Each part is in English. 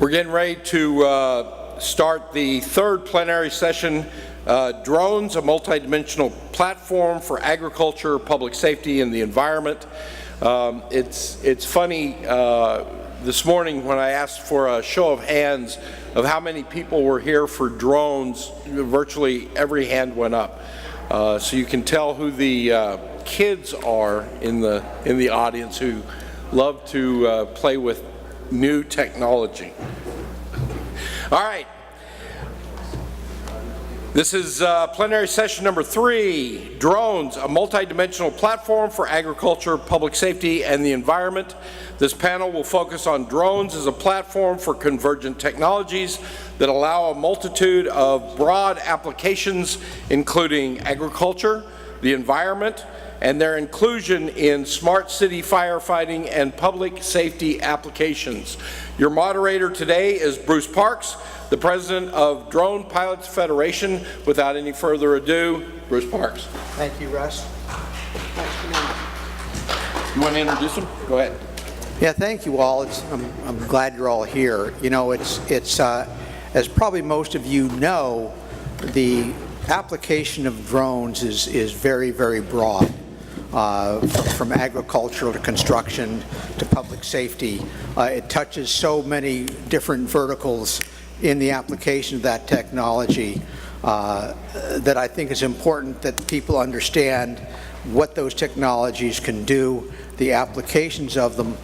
We're getting ready to start the third plenary session, Drones, a multidimensional platform for agriculture, public safety, and the environment. It's funny, this morning when I asked for a show of hands of how many people were here for drones, virtually every hand went up. So you can tell who the kids are in the audience who love to play with new technology. All right. This is plenary session number 3, Drones, a multidimensional platform for agriculture, public safety, and the environment. This panel will focus on drones as a platform for convergent technologies that allow a multitude of broad applications, including agriculture, the environment, and their inclusion in smart city firefighting and public safety applications. Your moderator today is Bruce Parks, the president of DronePilotsFederation. Without any further ado, Bruce Parks. Thank you, Russ. You want to introduce him? Go ahead. Yeah, thank you all. I'm glad you're all here. You know, it's as probably most of you know, the application of drones is very, very broad. From agricultural to construction to public safety. It touches so many different verticals in the application of that technology that I think it's important that people understand what those technologies can do, the applications of them,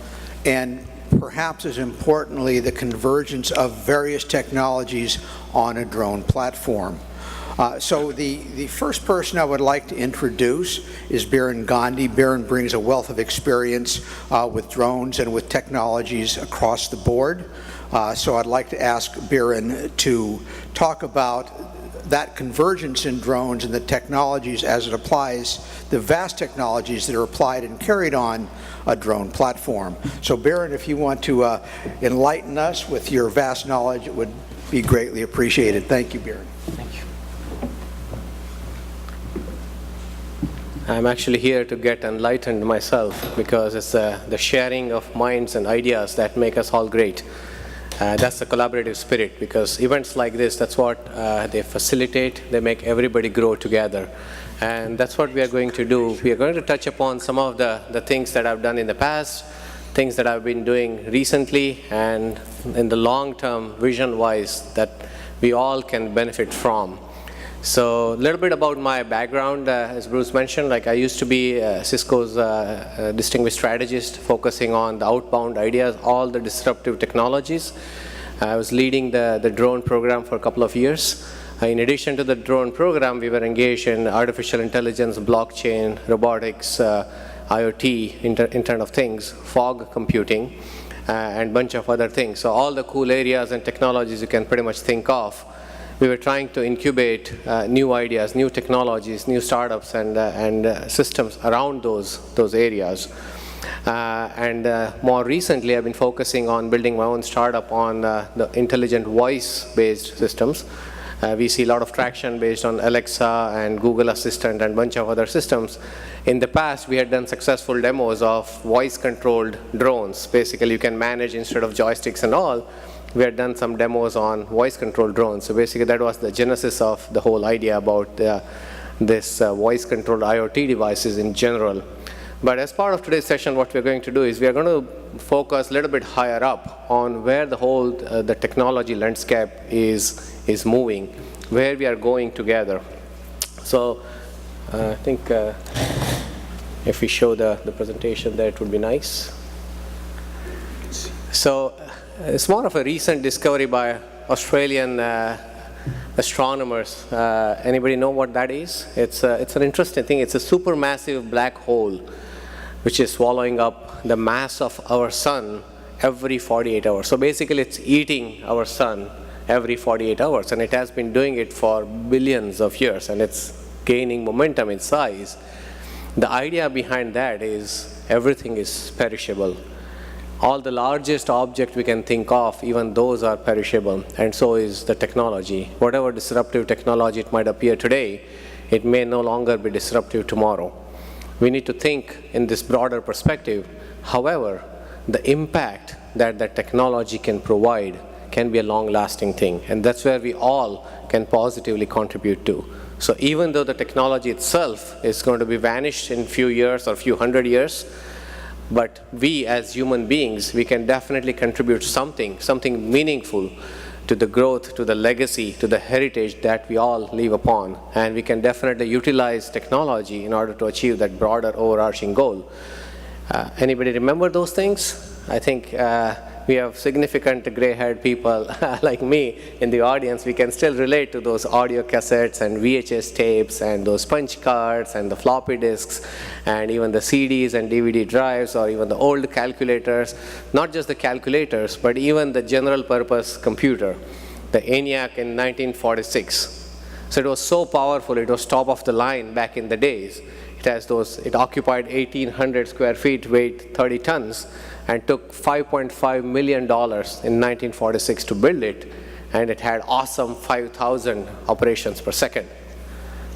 and perhaps as importantly, the convergence of various technologies on a drone platform. So the first person I would like to introduce is Biren Gandhi. Biren brings a wealth of experience with drones and with technologies across the board. So I'd like to ask Biren to talk about that convergence in drones and the technologies as it applies, the vast technologies that are applied and carried on a drone platform. So Biren, if you want to enlighten us with your vast knowledge, it would be greatly appreciated. Thank you, Biren. Thank you. I'm actually here to get enlightened myself because it's the sharing of minds and ideas that make us all great. That's the collaborative spirit, because events like this, that's what they facilitate. They make everybody grow together. And that's what we are going to do. We are going to touch upon some of the things that I've done in the past, things that I've been doing recently, and in the long-term vision-wise that we all can benefit from. So a little bit about my background, as Bruce mentioned, like I used to be Cisco's distinguished strategist focusing on the outbound ideas, all the disruptive technologies. I was leading the drone program for a couple of years. In addition to the drone program, we were engaged in artificial intelligence, blockchain, robotics, IoT, Internet of Things, fog computing, and a bunch of other things. So all the cool areas and technologies you can pretty much think of. We were trying to incubate new ideas, new technologies, new startups, and systems around those areas. More recently, I've been focusing on building my own startup on the intelligent voice-based systems. We see a lot of traction based on Alexa and Google Assistant and a bunch of other systems. In the past, we had done successful demos of voice-controlled drones. Basically, you can manage instead of joysticks and all. We had done some demos on voice-controlled drones. So basically, that was the genesis of the whole idea about this voice-controlled IoT devices in general. But as part of today's session, what we're going to do is we are going to focus a little bit higher up on where the whole the technology landscape is moving, where we are going together. So I think if we show the presentation there, it would be nice. So it's more of a recent discovery by Australian astronomers. Anybody know what that is? It's an interesting thing. It's a supermassive black hole which is swallowing up the mass of our sun every 48 hours. So basically it's eating our sun every 48 hours, and it has been doing it for billions of years, and it's gaining momentum in size. The idea behind that is everything is perishable. All the largest objects we can think of, even those are perishable, and so is the technology. Whatever disruptive technology it might appear today, it may no longer be disruptive tomorrow. We need to think in this broader perspective. However, the impact that the technology can provide can be a long-lasting thing. And that's where we all can positively contribute to. So even though the technology itself is going to be vanished in a few years or a few hundred years, but we as human beings, we can definitely contribute something meaningful to the growth, to the legacy, to the heritage that we all live upon. And we can definitely utilize technology in order to achieve that broader overarching goal. Anybody remember those things? I think we have significant gray-haired people like me in the audience. We can still relate to those audio cassettes and VHS tapes and those punch cards and the floppy disks and even the CDs and DVD drives, or even the old calculators. Not just the calculators, but even the general purpose computer, the ENIAC in 1946. So it was so powerful, it was top of the line back in the days. It occupied 1,800 square feet, weighed 30 tons, and took $5.5 million in 1946 to build it, and it had awesome 5,000 operations per second.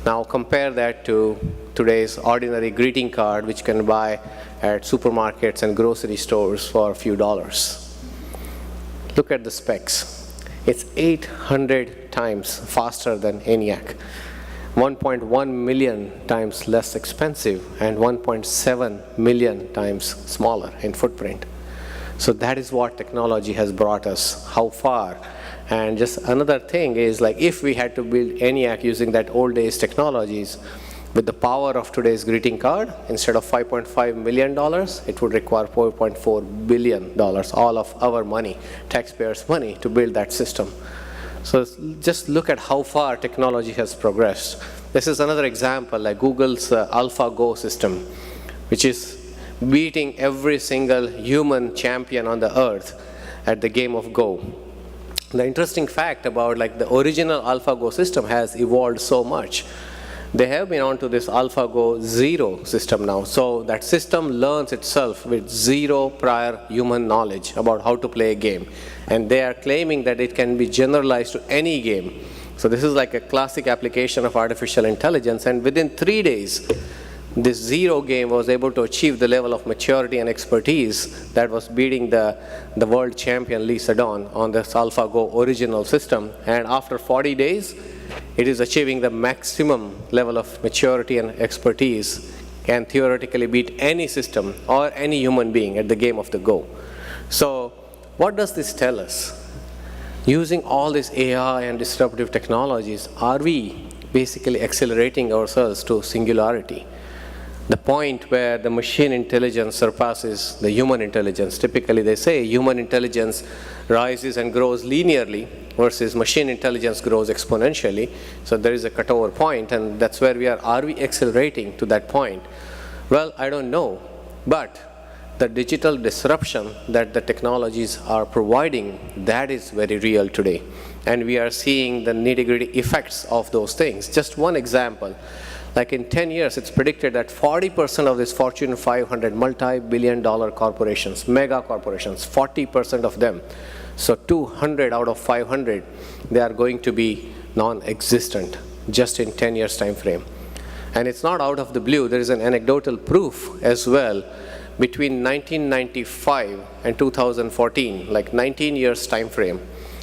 Now compare that to today's ordinary greeting card, which you can buy at supermarkets and grocery stores for a few dollars. Look at the specs. It's 800 times faster than ENIAC, 1.1 million times less expensive, and 1.7 million times smaller in footprint. So that is what technology has brought us, how far. And just another thing is, like, if we had to build ENIAC using that old days technologies, with the power of today's greeting card, instead of $5.5 million, it would require $4.4 billion, all of our money, taxpayers' money, to build that system. So just look at how far technology has progressed. This is another example, like Google's AlphaGo system, which is beating every single human champion on the earth at the game of Go. The interesting fact about, like, the original AlphaGo system has evolved so much. They have been onto this AlphaGo Zero system now. So that system learns itself with zero prior human knowledge about how to play a game. And they are claiming that it can be generalized to any game. So this is like a classic application of artificial intelligence. And within 3 days, this Zero game was able to achieve the level of maturity and expertise that was beating the world champion Lee Sedol on this AlphaGo original system. And after 40 days, it is achieving the maximum level of maturity and expertise, can theoretically beat any system or any human being at the game of the Go. So what does this tell us? Using all these AI and disruptive technologies, are we basically accelerating ourselves to singularity? The point where the machine intelligence surpasses the human intelligence. Typically they say human intelligence rises and grows linearly versus machine intelligence grows exponentially. So there is a cutover point, and that's where we are. Are we accelerating to that point? Well, I don't know, but the digital disruption that the technologies are providing, that is very real today. And we are seeing the nitty-gritty effects of those things. Just one example. Like in 10 years, it's predicted that 40% of these Fortune 500 multi-billion-dollar corporations, mega corporations, 40% of them, so 200 out of 500, they are going to be non-existent just in 10 years time frame. And it's not out of the blue. There is an anecdotal proof as well. Between 1995 and 2014, like 19 years time frame,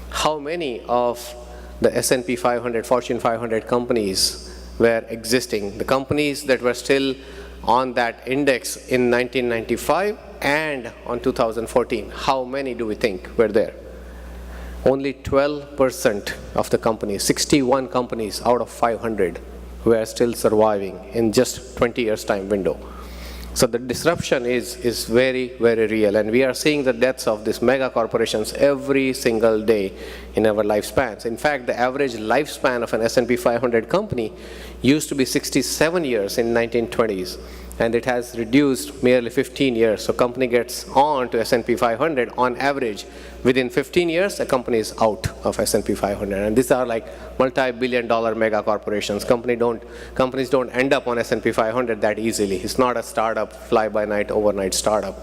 how many of the S&P 500, Fortune 500 companies were existing, the companies that were still on that index in 1995 and on 2014, how many do we think were there? Only 12% of the companies, 61 companies out of 500 were still surviving in just 20 years time window. So the disruption is very, very real, and we are seeing the deaths of these mega corporations every single day in our lifespans. In fact, the average lifespan of an S&P 500 company used to be 67 years in 1920s, and it has reduced merely 15 years. So company gets on to S&P 500 on average. Within 15 years, a company is out of S&P 500. And these are like multi-billion-dollar mega corporations. Companies don't end up on S&P 500 that easily. It's not a startup, fly-by-night, overnight startup.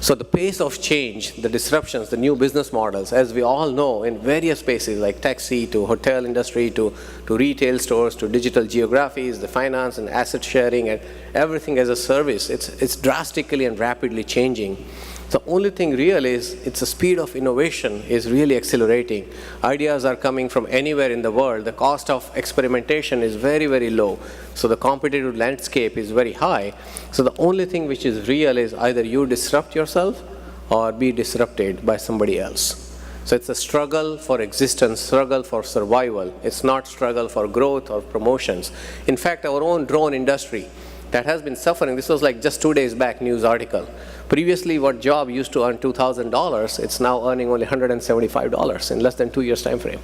So the pace of change, the disruptions, the new business models, as we all know, in various spaces like taxi to hotel industry to retail stores to digital geographies, the finance and asset sharing and everything as a service, it's drastically and rapidly changing. The only thing real is it's the speed of innovation is really accelerating. Ideas are coming from anywhere in the world. The cost of experimentation is very, very low. So the competitive landscape is very high. So the only thing which is real is either you disrupt yourself or be disrupted by somebody else. So it's a struggle for existence, struggle for survival. It's not struggle for growth or promotions. In fact, our own drone industry that has been suffering, this was like just 2 days back news article. Previously, what job used to earn $2,000, it's now earning only $175 in less than 2 years time frame.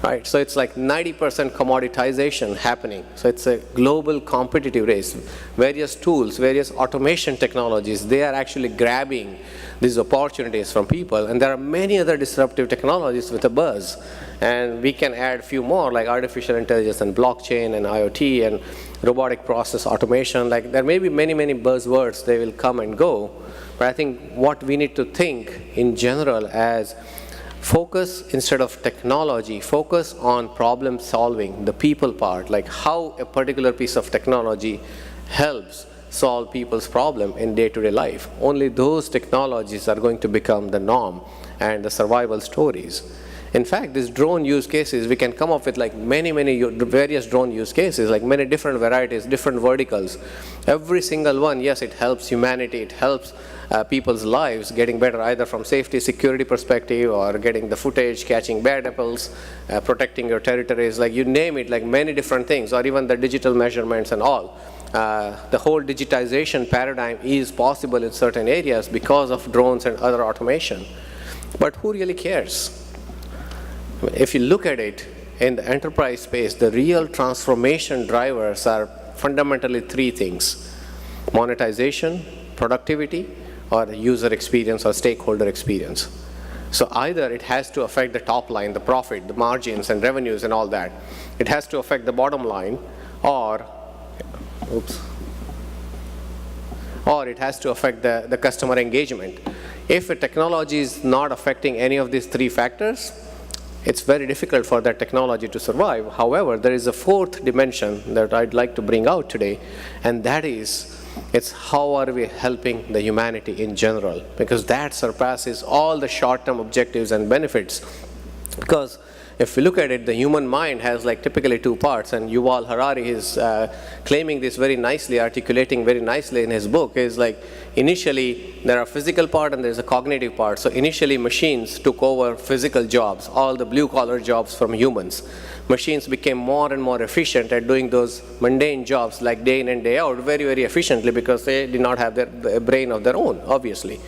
Right? So it's like 90% commoditization happening. So it's a global competitive race. Various tools, various automation technologies, they are actually grabbing these opportunities from people. And there are many other disruptive technologies with a buzz. And we can add a few more, like artificial intelligence and blockchain and IoT and robotic process automation. Like there may be many, many buzzwords. They will come and go. But I think what we need to think in general as focus instead of technology, focus on problem solving, the people part, like how a particular piece of technology helps solve people's problem in day-to-day life. Only those technologies are going to become the norm and the survival stories. In fact, these drone use cases, we can come up with like many various drone use cases, like many different varieties, different verticals. Every single one, yes, it helps humanity, it helps people's lives getting better, either from safety, security perspective, or getting the footage, catching bad apples, protecting your territories, like you name it, like many different things, or even the digital measurements and all. The whole digitization paradigm is possible in certain areas because of drones and other automation. But who really cares? If you look at it in the enterprise space, the real transformation drivers are fundamentally three things: monetization, productivity, or user experience or stakeholder experience. So either it has to affect the top line, the profit, the margins and revenues and all that. It has to affect the bottom line, or it has to affect the customer engagement. If a technology is not affecting any of these three factors, it's very difficult for that technology to survive. However, there is a fourth dimension that I'd like to bring out today, and that is, it's how are we helping the humanity in general, because that surpasses all the short-term objectives and benefits. Because if we look at it, the human mind has like typically two parts, and Yuval Harari is claiming this very nicely, articulating very nicely in his book, is like initially there are physical part and there's a cognitive part. So initially machines took over physical jobs, all the blue-collar jobs from humans. Machines became more and more efficient at doing those mundane jobs like day in and day out very, very efficiently, because they did not have their brain of their own, obviously.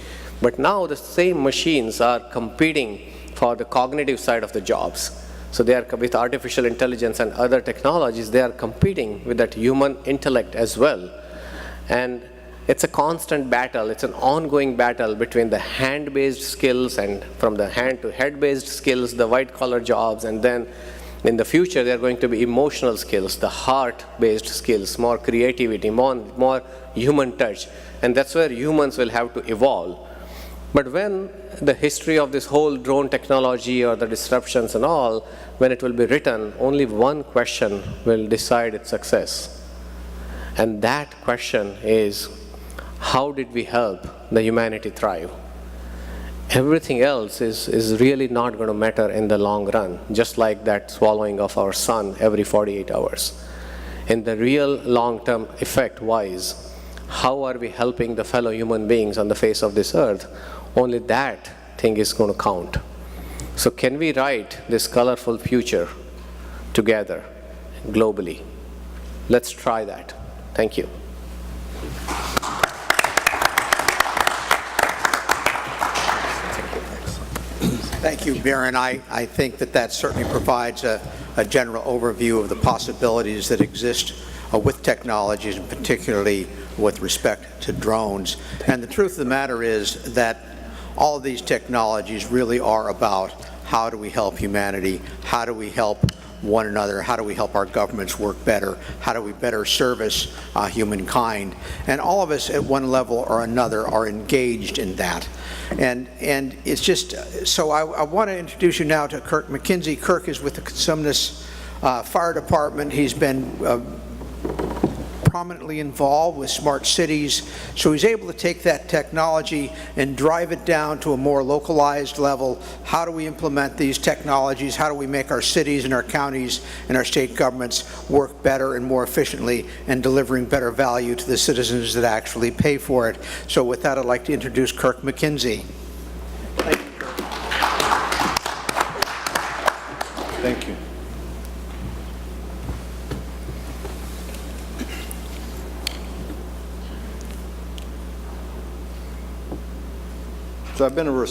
But now the same machines are competing for the cognitive side of the jobs. So they are, with artificial intelligence and other technologies, they are competing with that human intellect as well. And it's a constant battle, it's an ongoing battle between the hand-based skills and from the hand to head-based skills, the white-collar jobs, and then in the future there are going to be emotional skills, the heart-based skills, more creativity, more human touch. And that's where humans will have to evolve. But when the history of this whole drone technology or the disruptions and all, when it will be written, only one question will decide its success. And that question is, how did we help the humanity thrive? Everything else is really not going to matter in the long run, just like that swallowing of our sun every 48 hours. In the real long-term effect-wise, how are we helping the fellow human beings on the face of this earth? Only that thing is going to count. So can we write this colorful future together, globally? Let's try that. Thank you. Thank you, Biren. I think that certainly provides a general overview of the possibilities that exist with technologies, and particularly with respect to drones. And the truth of the matter is that all of these technologies really are about how do we help humanity, how do we help one another, how do we help our governments work better, how do we better service humankind. And all of us at one level or another are engaged in that. And it's just, so I want to introduce you now to Kirk McKinzie. Kirk is with the Consumnes Fire Department. He's been prominently involved with smart cities, so he's able to take that technology and drive it down to a more localized level. How do we implement these technologies? How do we make our cities and our counties and our state governments work better and more efficiently and delivering better value to the citizens that actually pay for it? So with that, I'd like to introduce Kirk McKinzie. Thank you, Kirk. Thank you. So I've been a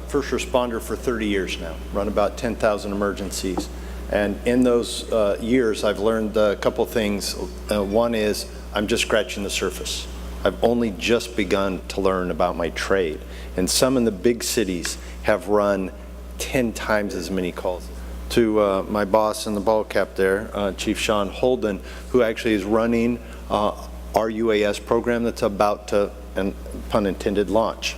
first responder for 30 years now, run about 10,000 emergencies. And in those years, I've learned a couple things. One is I'm just scratching the surface. I've only just begun to learn about my trade. And some in the big cities have run 10 times as many calls. To my boss in the ball cap there, Chief Sean Holden, who actually is running our UAS program that's about to, and pun intended, launch.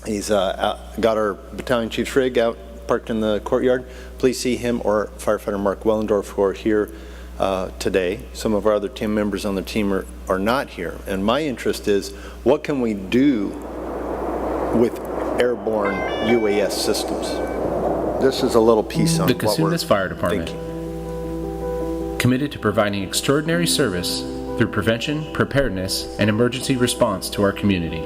He's got our battalion chief's rig out parked in the courtyard. Please see him or firefighter Mark Wellendorf, who are here today. Some of our other team members on the team are not here. And my interest is, what can we do with airborne UAS systems? This is a little piece on the what Consumnes Fire Department, committed to providing extraordinary service through prevention, preparedness, and emergency response to our community.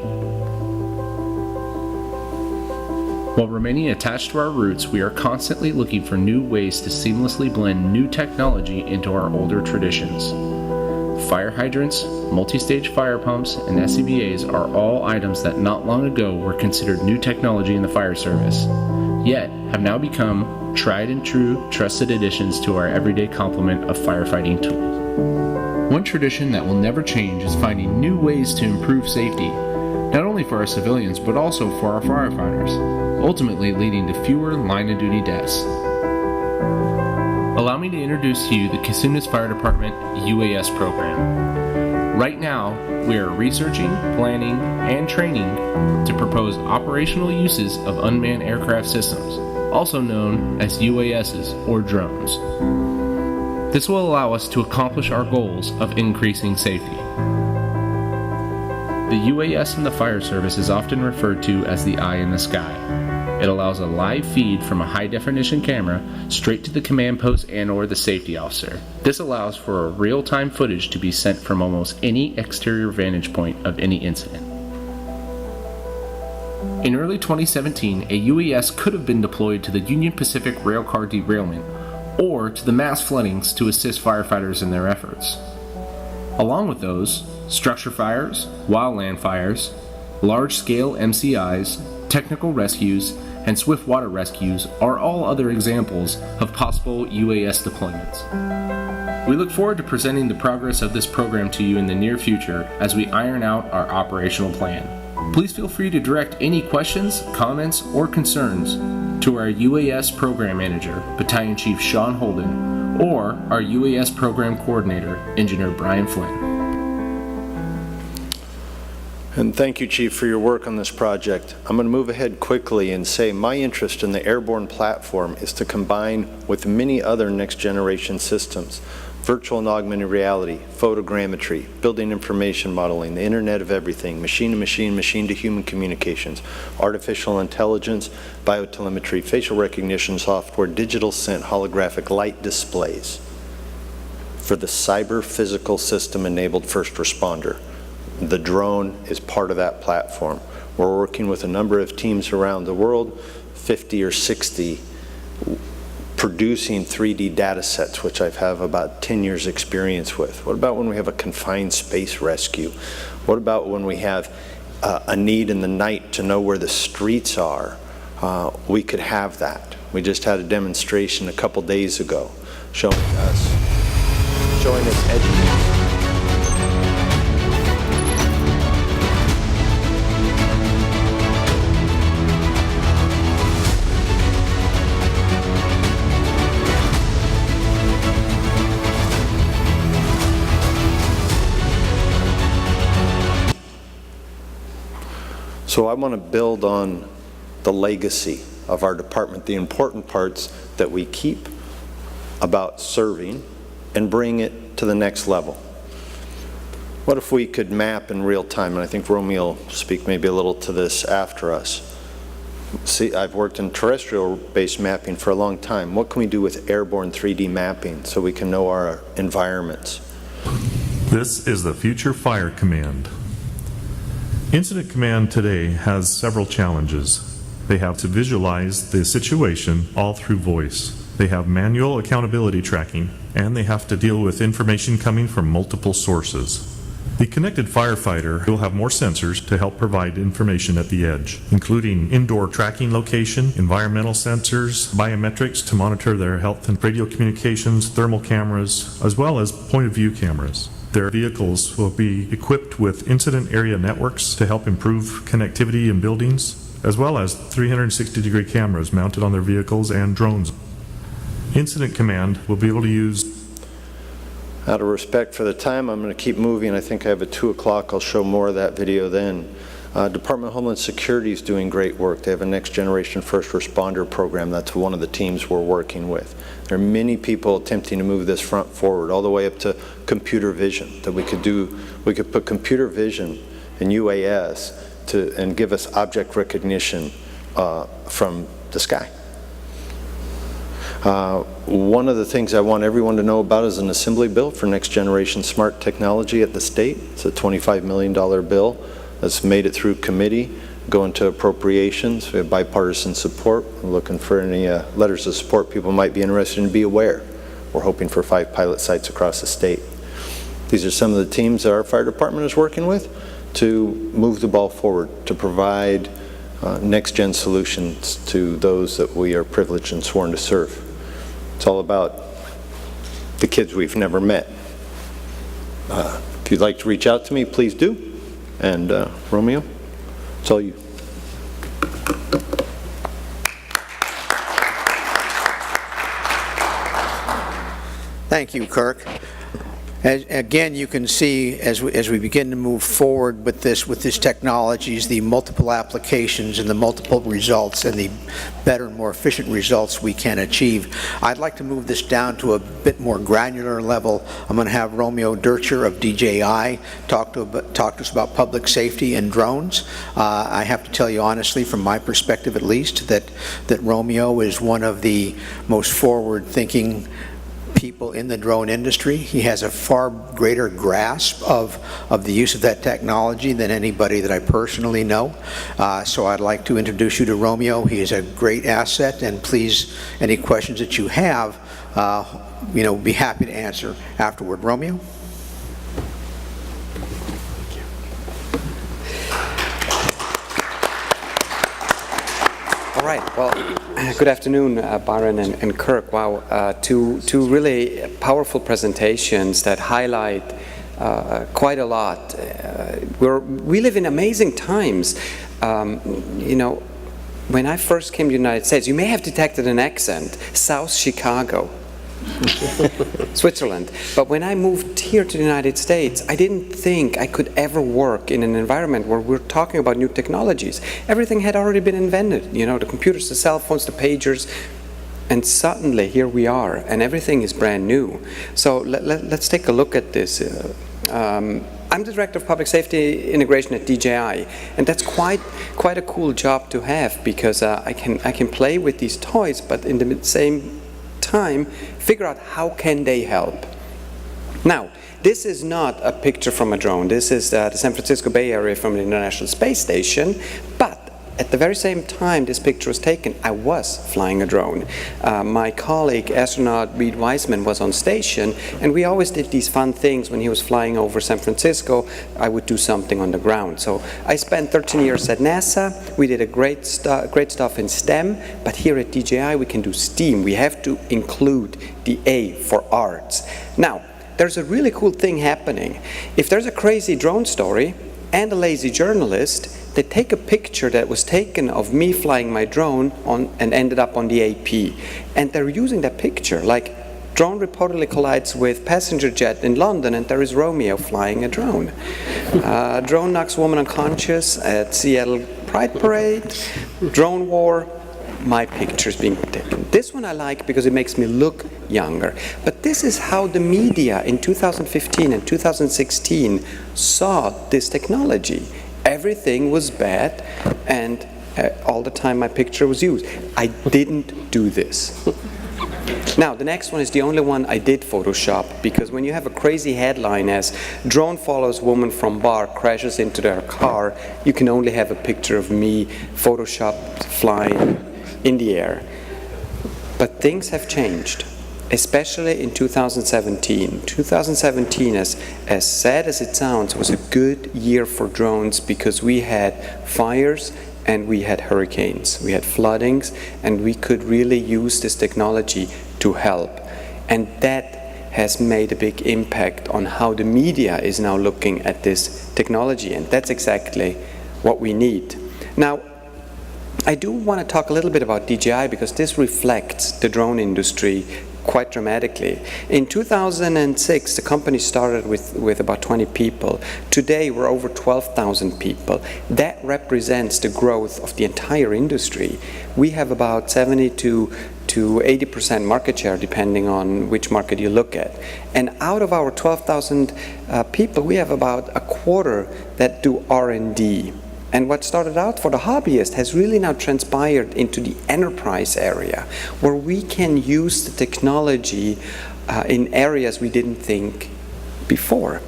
While remaining attached to our roots, we are constantly looking for new ways to seamlessly blend new technology into our older traditions. Fire hydrants, multi-stage fire pumps, and SCBAs are all items that not long ago were considered new technology in the fire service, yet have now become tried and true, trusted additions to our everyday complement of firefighting tools. One tradition that will never change is finding new ways to improve safety, not only for our civilians, but also for our firefighters, ultimately leading to fewer line-of-duty deaths. Allow me to introduce to you the Consumnes Fire Department UAS program. Right now, we are researching, planning, and training to propose operational uses of unmanned aircraft systems, also known as UASs or drones. This will allow us to accomplish our goals of increasing safety. The UAS in the fire service is often referred to as the eye in the sky. It allows a live feed from a high-definition camera straight to the command post and/or the safety officer. This allows for a real-time footage to be sent from almost any exterior vantage point of any incident. In early 2017, a UAS could have been deployed to the Union Pacific railcar derailment or to the mass floodings to assist firefighters in their efforts. Along with those, structure fires, wildland fires, large-scale MCIs, technical rescues, and swift water rescues are all other examples of possible UAS deployments. We look forward to presenting the progress of this program to you in the near future as we iron out our operational plan. Please feel free to direct any questions, comments, or concerns to our UAS Program Manager, Battalion Chief Sean Holden, or our UAS Program Coordinator, Engineer Brian Flynn. And thank you, Chief, for your work on this project. I'm going to move ahead quickly and say my interest in the airborne platform is to combine with many other next-generation systems: virtual and augmented reality, photogrammetry, building information modeling, the Internet of Everything, machine-to-machine, machine-to-human communications, artificial intelligence, biotelemetry, facial recognition software, digital scent, holographic light displays for the cyber-physical system-enabled first responder. The drone is part of that platform. We're working with a number of teams around the world, 50 or 60, producing 3D data sets, which I've have about 10 years experience with. What about when we have a confined space rescue? What about when we have a need in the night to know where the streets are? We could have that. We just had a demonstration a couple days ago showing us education. So I want to build on the legacy of our department, the important parts that we keep about serving, and bring it to the next level. What if we could map in real time? And I think Romeo will speak maybe a little to this after us. See, I've worked in terrestrial-based mapping for a long time. What can we do with airborne 3D mapping so we can know our environments? This is the Future Fire Command. Incident Command today has several challenges. They have to visualize the situation all through voice. They have manual accountability tracking, and they have to deal with information coming from multiple sources. The connected firefighter will have more sensors to help provide information at the edge, including indoor tracking location, environmental sensors, biometrics to monitor their health and radio communications, thermal cameras, as well as point-of-view cameras. Their vehicles will be equipped with incident area networks to help improve connectivity in buildings, as well as 360-degree cameras mounted on their vehicles and drones. Incident Command will be able to use. Out of respect for the time, I'm going to keep moving. I think I have a 2 o'clock. I'll show more of that video then. Department of Homeland Security is doing great work. They have a next generation first responder program. That's one of the teams we're working with. There are many people attempting to move this front forward, all the way up to computer vision, that we could do. We could put computer vision in UAS and give us object recognition from the sky. One of the things I want everyone to know about is an assembly bill for next generation smart technology at the state. It's a $25 million bill that's made it through committee, going to appropriations. We have bipartisan support. We're looking for any letters of support people might be interested in. Be aware. We're hoping for 5 pilot sites across the state. These are some of the teams that our fire department is working with to move the ball forward, to provide next-gen solutions to those that we are privileged and sworn to serve. It's all about the kids we've never met. If you'd like to reach out to me, please do. And Romeo, it's all you. Thank you, Kirk. Again, you can see as we begin to move forward with this technologies, the multiple applications and the multiple results and the better and more efficient results we can achieve. I'd like to move this down to a bit more granular level. I'm going to have Romeo Durscher of DJI talk to us about public safety and drones. I have to tell you honestly, from my perspective at least, that Romeo is one of the most forward-thinking people in the drone industry. He has a far greater grasp of the use of that technology than anybody that I personally know. So I'd like to introduce you to Romeo. He is a great asset, and please, any questions that you have, be happy to answer afterward. Romeo? All right. Well, good afternoon, Biren and Kirk. Wow, two really powerful presentations that highlight quite a lot. We live in amazing times. When I first came to the United States, you may have detected an accent, South Chicago, Switzerland. But when I moved here to the United States, I didn't think I could ever work in an environment where we're talking about new technologies. Everything had already been invented, the computers, the cell phones, the pagers, and suddenly here we are, and everything is brand new. So let's take a look at this. I'm the Director of Public Safety Integration at DJI, and that's quite a cool job to have, because I can play with these toys, but in the same time figure out how can they help. Now, this is not a picture from a drone. This is the San Francisco Bay Area from the International Space Station, but at the very same time this picture was taken, I was flying a drone. My colleague, astronaut Reed Wiseman, was on station, and we always did these fun things. When he was flying over San Francisco, I would do something on the ground. So I spent 13 years at NASA. We did a great stuff in STEM, but here at DJI we can do STEAM. We have to include the A for arts. Now, there's a really cool thing happening. If there's a crazy drone story and a lazy journalist, they take a picture that was taken of me flying my drone and ended up on the AP. And they're using that picture, like drone reportedly collides with passenger jet in London, and there is Romeo flying a drone. Drone knocks woman unconscious at Seattle Pride Parade. Drone war. my pictures being taken. This one I like because it makes me look younger. But this is how the media in 2015 and 2016 saw this technology. Everything was bad, and all the time my picture was used. I didn't do this. Now, the next one is the only one I did Photoshop, because when you have a crazy headline as "Drone follows woman from bar, crashes into their car," you can only have a picture of me photoshopped flying in the air. But things have changed, especially in 2017. 2017, as sad as it sounds, was a good year for drones because we had fires and we had hurricanes, we had floodings, and we could really use this technology to help. And that has made a big impact on how the media is now looking at this technology, and that's exactly what we need. Now, I do want to talk a little bit about DJI because this reflects the drone industry quite dramatically. In 2006, the company started with about 20 people. Today, we're over 12,000 people. That represents the growth of the entire industry. We have about 70 to 80% market share, depending on which market you look at. And out of our 12,000 people, we have about a quarter that do R&D. And what started out for the hobbyist has really now transpired into the enterprise area, where we can use the technology in areas we didn't think before.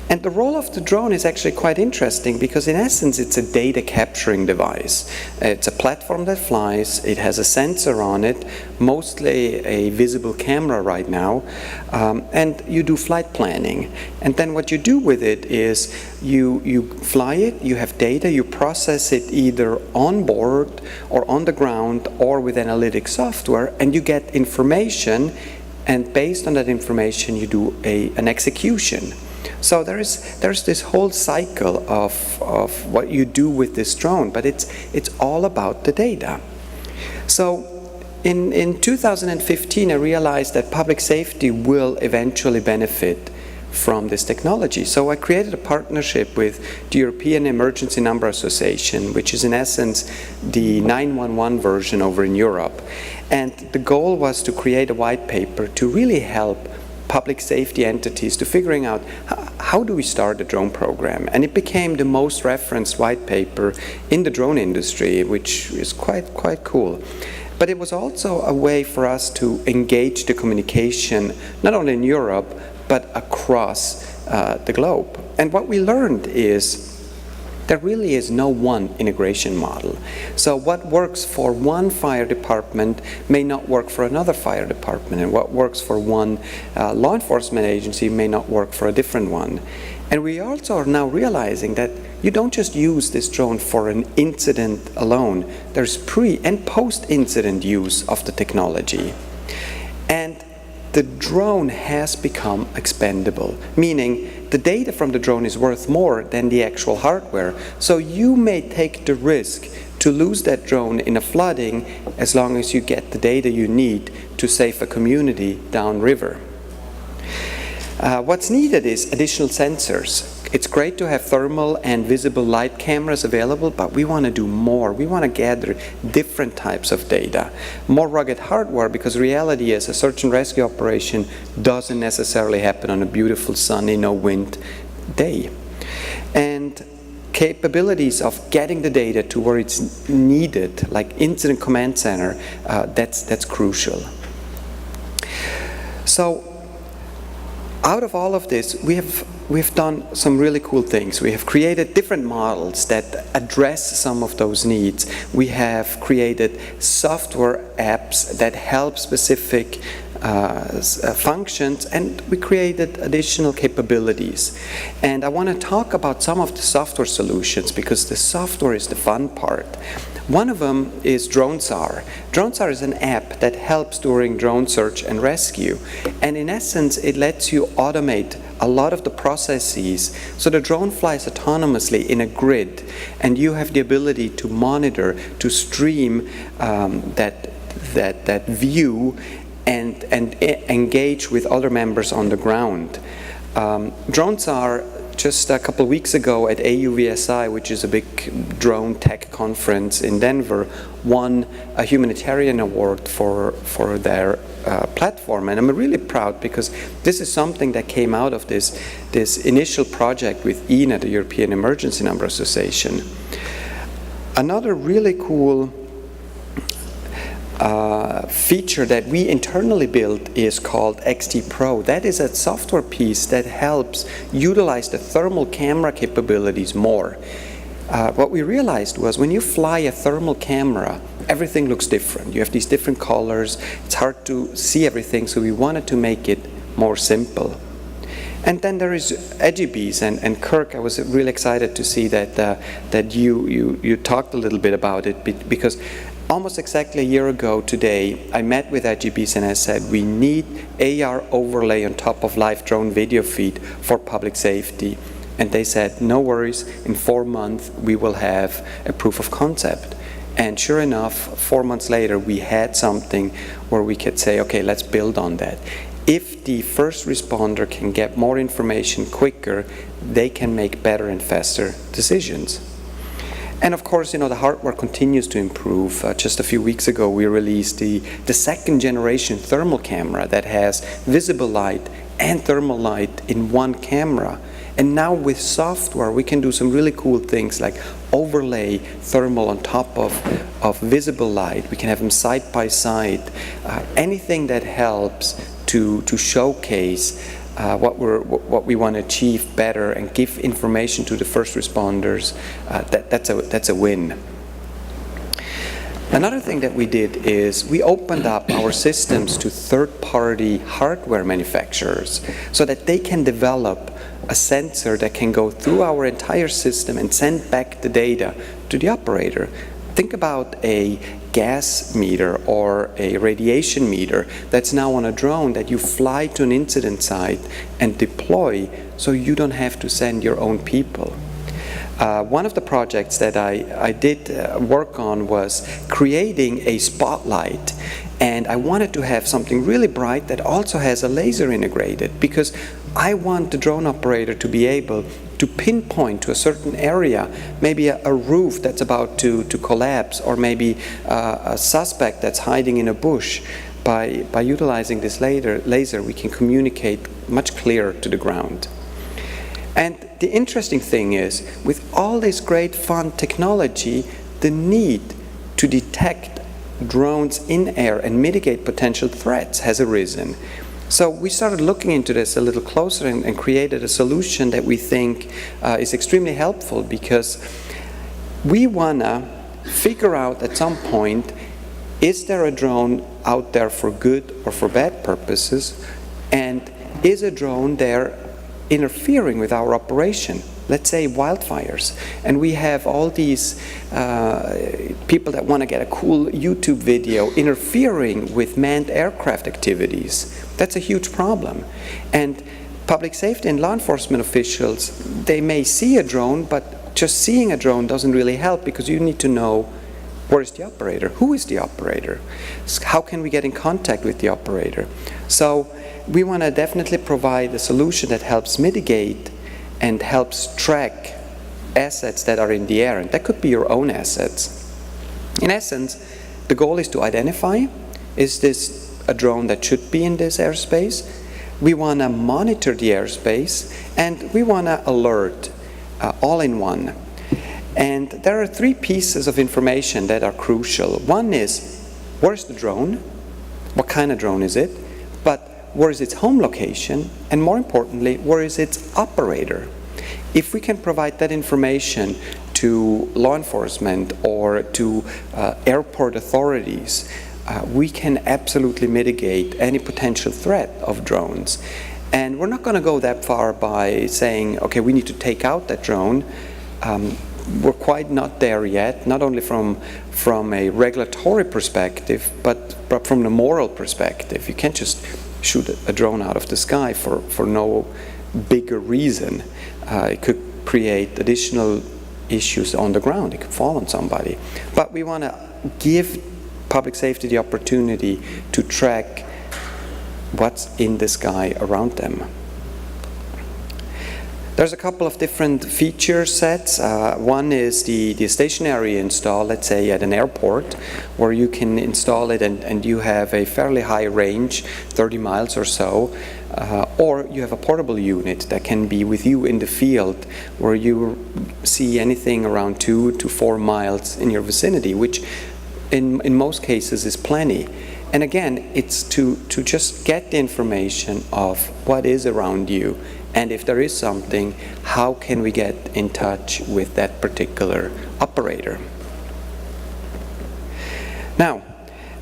And the role of the drone is actually quite interesting because in essence it's a data capturing device. It's a platform that flies, it has a sensor on it, mostly a visible camera right now, and you do flight planning. And then what you do with it is you fly it, you have data, you process it either on board or on the ground or with analytic software, and you get information, and based on that information you do an execution. So there's this whole cycle of what you do with this drone, but it's all about the data. So in 2015, I realized that public safety will eventually benefit from this technology. So I created a partnership with the European Emergency Number Association, which is in essence the 911 version over in Europe. And the goal was to create a white paper to really help public safety entities to figuring out how do we start a drone program. And it became the most referenced white paper in the drone industry, which is quite cool. But it was also a way for us to engage the communication, not only in Europe, but across the globe. And what we learned is there really is no one integration model. So what works for one fire department may not work for another fire department, and what works for one law enforcement agency may not work for a different one. And we also are now realizing that you don't just use this drone for an incident alone. There's pre- and post-incident use of the technology. And the drone has become expendable, meaning the data from the drone is worth more than the actual hardware. So you may take the risk to lose that drone in a flooding as long as you get the data you need to save a community downriver. What's needed is additional sensors. It's great to have thermal and visible light cameras available, but we want to do more. We want to gather different types of data. More rugged hardware, because reality is a search and rescue operation doesn't necessarily happen on a beautiful sunny, no wind day. And capabilities of getting the data to where it's needed, like incident command center, that's crucial. So out of all of this, we've done some really cool things. We have created different models that address some of those needs. We have created software apps that help specific functions, and we created additional capabilities. And I want to talk about some of the software solutions because the software is the fun part. One of them is DroneSAR. DroneSAR is an app that helps during drone search and rescue. And in essence, it lets you automate a lot of the processes. So the drone flies autonomously in a grid, and you have the ability to monitor, to stream that view and engage with other members on the ground. DroneSAR just a couple of weeks ago at AUVSI, which is a big drone tech conference in Denver, won a humanitarian award for their platform. And I'm really proud because this is something that came out of this initial project with ENA, the European Emergency Number Association. Another really cool feature that we internally built is called XT Pro. That is a software piece that helps utilize the thermal camera capabilities more. What we realized was when you fly a thermal camera, everything looks different. You have these different colors. It's hard to see everything, so we wanted to make it more simple. And then there is RGBs, and Kirk, I was really excited to see that you talked a little bit about it, because almost exactly a year ago today, I met with RGBs and I said, we need AR overlay on top of live drone video feed for public safety. And they said, no worries, in 4 months we will have a proof of concept. And sure enough, 4 months later, we had something where we could say, okay, let's build on that. If the first responder can get more information quicker, they can make better and faster decisions. And of course, the hardware continues to improve. Just a few weeks ago, we released the second generation thermal camera that has visible light and thermal light in one camera. And now with software, we can do some really cool things like overlay thermal on top of visible light. We can have them side by side. Anything that helps to showcase what we want to achieve better and give information to the first responders, that's a win. Another thing that we did is we opened up our systems to third-party hardware manufacturers so that they can develop a sensor that can go through our entire system and send back the data to the operator. Think about a gas meter or a radiation meter that's now on a drone that you fly to an incident site and deploy so you don't have to send your own people. One of the projects that I did work on was creating a spotlight, and I wanted to have something really bright that also has a laser integrated, because I want the drone operator to be able to pinpoint to a certain area, maybe a roof that's about to collapse, or maybe a suspect that's hiding in a bush. By utilizing this laser, we can communicate much clearer to the ground. And the interesting thing is, with all this great fun technology, the need to detect drones in air and mitigate potential threats has arisen. So we started looking into this a little closer and created a solution that we think is extremely helpful, because we want to figure out at some point, is there a drone out there for good or for bad purposes, and is a drone there interfering with our operation? Let's say wildfires, and we have all these people that want to get a cool YouTube video interfering with manned aircraft activities. That's a huge problem. And public safety and law enforcement officials, they may see a drone, but just seeing a drone doesn't really help, because you need to know, where is the operator? Who is the operator? How can we get in contact with the operator? So we want to definitely provide a solution that helps mitigate and helps track assets that are in the air, and that could be your own assets. In essence, the goal is to identify, is this a drone that should be in this airspace? We want to monitor the airspace, and we want to alert, all in one. And there are 3 pieces of information that are crucial. One is, where's the drone? What kind of drone is it? But where is its home location? And more importantly, where is its operator? If we can provide that information to law enforcement or to airport authorities, we can absolutely mitigate any potential threat of drones. And we're not going to go that far by saying, okay, we need to take out that drone. We're quite not there yet, not only from a regulatory perspective, but from the moral perspective. You can't just shoot a drone out of the sky for no bigger reason. It could create additional issues on the ground. It could fall on somebody. But we want to give public safety the opportunity to track what's in the sky around them. There's a couple of different feature sets. One is the stationary install, let's say at an airport, where you can install it and you have a fairly high range, 30 miles or so, or you have a portable unit that can be with you in the field where you see anything around 2 to 4 miles in your vicinity, which in most cases is plenty. And again, it's to just get the information of what is around you. And if there is something, how can we get in touch with that particular operator? Now,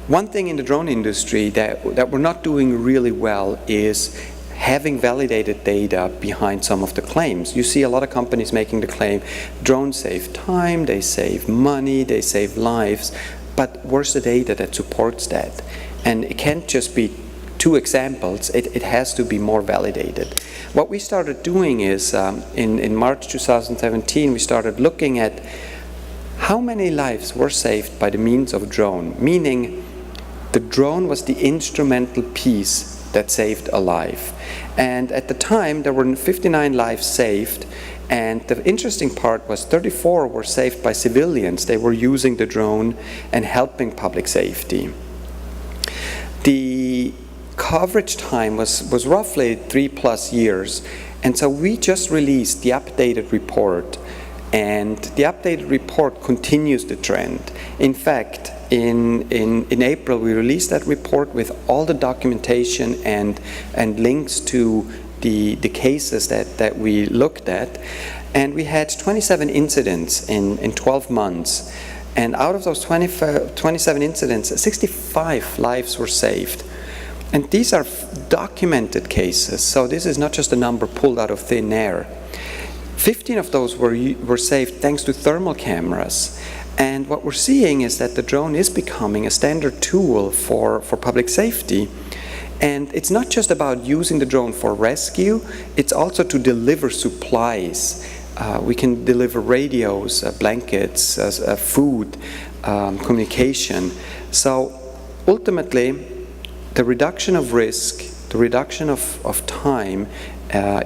one thing in the drone industry that we're not doing really well is having validated data behind some of the claims. You see a lot of companies making the claim, drones save time, they save money, they save lives, but where's the data that supports that? And it can't just be 2 examples, it has to be more validated. What we started doing is, in March 2017, we started looking at how many lives were saved by the means of a drone, meaning the drone was the instrumental piece that saved a life. And at the time, there were 59 lives saved, and the interesting part was 34 were saved by civilians. They were using the drone and helping public safety. The coverage time was roughly 3+ years, and so we just released the updated report, and the updated report continues the trend. In fact, in April we released that report with all the documentation and links to the cases that we looked at, and we had 27 incidents in 12 months, and out of those 27 incidents, 65 lives were saved. And these are documented cases, so this is not just a number pulled out of thin air. 15 of those were saved thanks to thermal cameras. And what we're seeing is that the drone is becoming a standard tool for public safety. And it's not just about using the drone for rescue, it's also to deliver supplies. We can deliver radios, blankets, food, communication. So ultimately, the reduction of risk, the reduction of time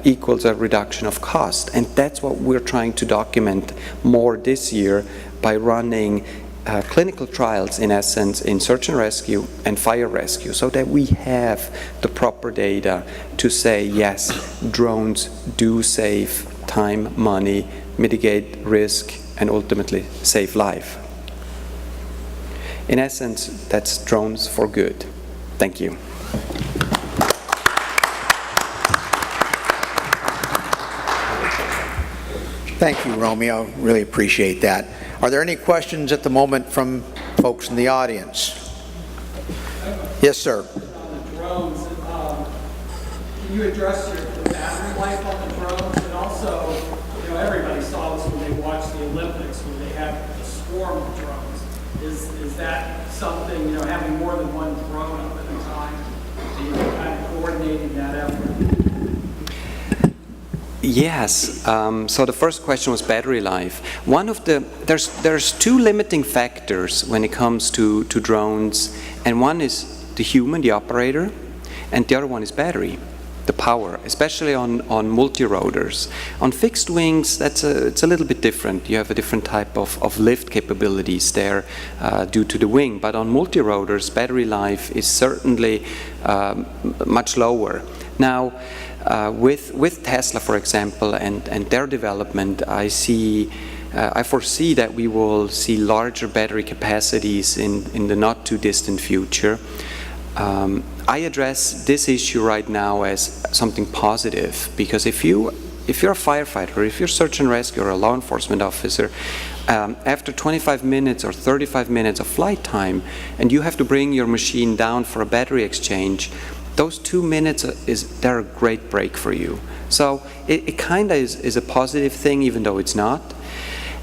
equals a reduction of cost. And that's what we're trying to document more this year by running clinical trials, in essence, in search and rescue and fire rescue, so that we have the proper data to say, yes, drones do save time, money, mitigate risk, and ultimately save life. In essence, that's drones for good. Thank you. Thank you, Romeo. Really appreciate that. Are there any questions at the moment from folks in the audience? Yes, sir. On the drones, can you address the battery life on the drones? And also, everybody saw this when they watched the Olympics, when they had a swarm of drones. Is that something, having more than one drone up at a time, kind of coordinating that effort? Yes. So the first question was battery life. One of there's 2 limiting factors when it comes to drones, and one is the human, the operator, and the other one is battery, the power, especially on multi-rotors. On fixed wings, it's a little bit different. You have a different type of lift capabilities there due to the wing, but on multi-rotors, battery life is certainly much lower. Now, with Tesla, for example, and their development, I foresee that we will see larger battery capacities in the not too distant future. I address this issue right now as something positive, because if you're a firefighter, if you're search and rescue or a law enforcement officer, after 25 minutes or 35 minutes of flight time, and you have to bring your machine down for a battery exchange, those 2 minutes they're a great break for you. So it kind of is a positive thing, even though it's not.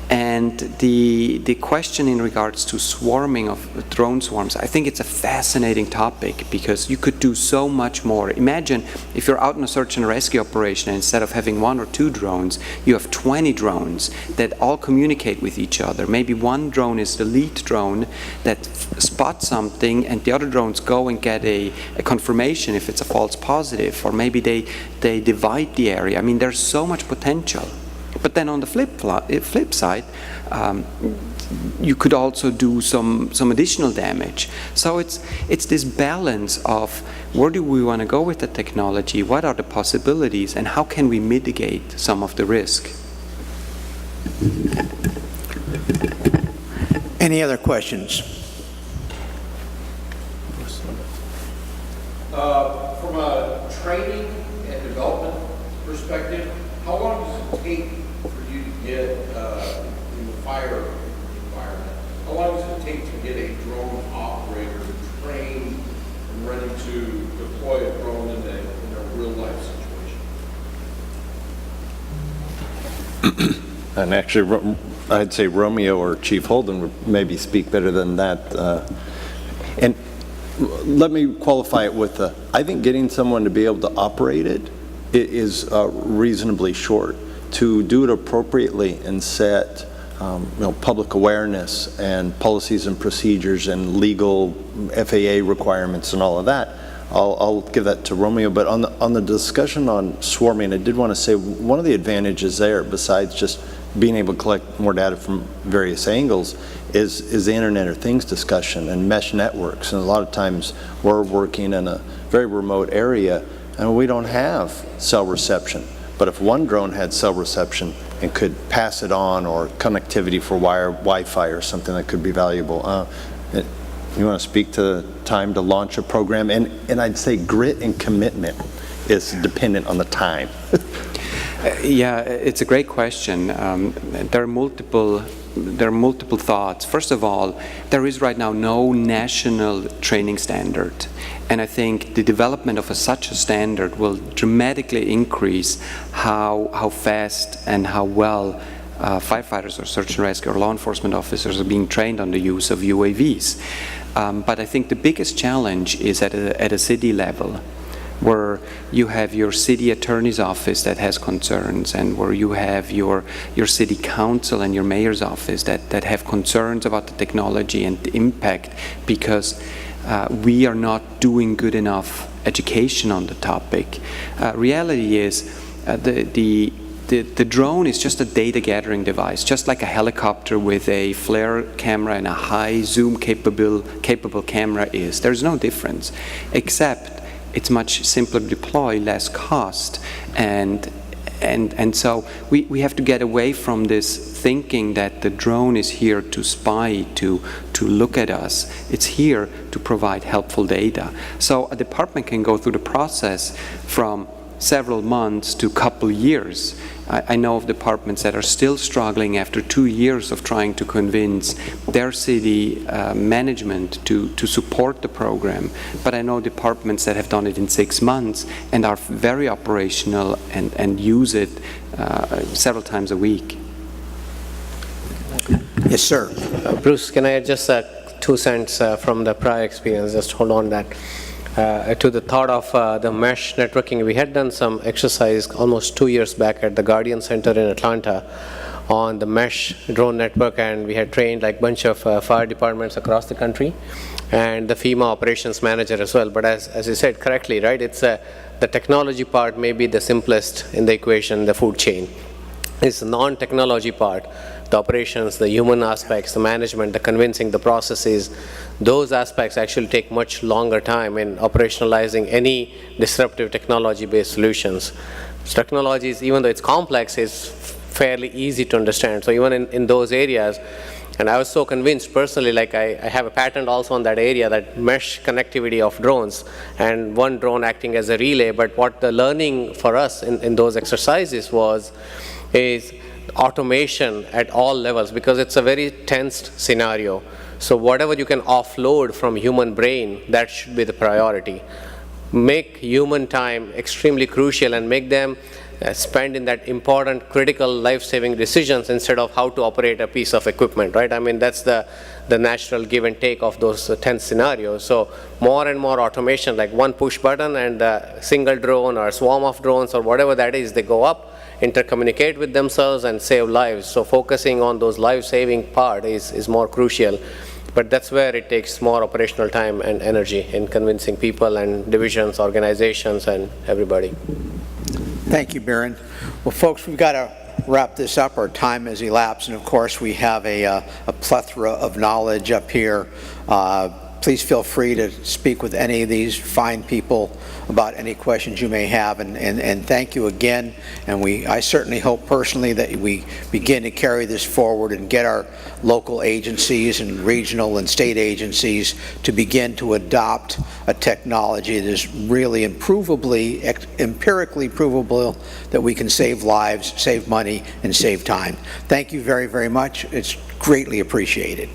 And the question in regards to swarming of drone swarms, I think it's a fascinating topic because you could do so much more. Imagine if you're out in a search and rescue operation, and instead of having 1 or 2 drones, you have 20 drones that all communicate with each other. Maybe one drone is the lead drone that spots something, and the other drones go and get a confirmation if it's a false positive, or maybe they divide the area. I mean, there's so much potential. But then on the flip side, you could also do some additional damage. So it's this balance of where do we want to go with the technology, what are the possibilities, and how can we mitigate some of the risk? Any other questions? From a training and development perspective, how long does it take for you to get in the fire environment? How long does it take to get a drone operator trained and ready to deploy a drone in a real-life situation? And actually, I'd say Romeo or Chief Holden would maybe speak better than that. And let me qualify it with, I think getting someone to be able to operate it is reasonably short. To do it appropriately and set public awareness and policies and procedures and legal FAA requirements and all of that, I'll give that to Romeo. But on the discussion on swarming, I did want to say one of the advantages there, besides just being able to collect more data from various angles, is the Internet of Things discussion and mesh networks. And a lot of times we're working in a very remote area and we don't have cell reception. But if one drone had cell reception and could pass it on, or connectivity for Wi-Fi or something that could be valuable, you want to speak to time to launch a program? And I'd say grit and commitment is dependent on the time. Yeah, it's a great question. There are multiple thoughts. First of all, there is right now no national training standard. And I think the development of such a standard will dramatically increase how fast and how well firefighters or search and rescue or law enforcement officers are being trained on the use of UAVs. But I think the biggest challenge is at a city level, where you have your city attorney's office that has concerns, and where you have your city council and your mayor's office that have concerns about the technology and the impact, because we are not doing good enough education on the topic. Reality is the drone is just a data gathering device, just like a helicopter with a flare camera and a high zoom capable camera is. There's no difference, except it's much simpler to deploy, less cost, and so we have to get away from this thinking that the drone is here to spy, to look at us. It's here to provide helpful data. So a department can go through the process from several months to a couple years. I know of departments that are still struggling after 2 years of trying to convince their city management to support the program. But I know departments that have done it in 6 months and are very operational and use it several times a week. Yes, sir. Bruce, can I just 2 cents from the prior experience? Just hold on that. To the thought of the mesh networking, we had done some exercise almost 2 years back at the Guardian Center in Atlanta on the mesh drone network, and we had trained like a bunch of fire departments across the country and the FEMA operations manager as well. But as you said correctly, right, it's the technology part may be the simplest in the equation, the food chain. It's the non-technology part, the operations, the human aspects, the management, the convincing, the processes. Those aspects actually take much longer time in operationalizing any disruptive technology-based solutions. Technologies, even though it's complex, is fairly easy to understand. So even in those areas, and I was so convinced personally, like I have a patent also on that area, that mesh connectivity of drones, and one drone acting as a relay. But what the learning for us in those exercises is automation at all levels, because it's a very tensed scenario. So whatever you can offload from human brain, that should be the priority. Make human time extremely crucial and make them spend in that important, critical, life-saving decisions instead of how to operate a piece of equipment, right? I mean, that's the natural give and take of those tense scenarios. So more and more automation, like one push button and a single drone or a swarm of drones or whatever that is, they go up, intercommunicate with themselves and save lives. So focusing on those life-saving part is more crucial. But that's where it takes more operational time and energy in convincing people and divisions, organizations, and everybody. Thank you, Biren. Well, folks, we've got to wrap this up. Our time has elapsed, and of course, we have a plethora of knowledge up here. Please feel free to speak with any of these fine people about any questions you may have, and thank you again. And I certainly hope personally that we begin to carry this forward and get our local agencies and regional and state agencies to begin to adopt a technology that is really empirically provable that we can save lives, save money, and save time. Thank you very, very much. It's greatly appreciated.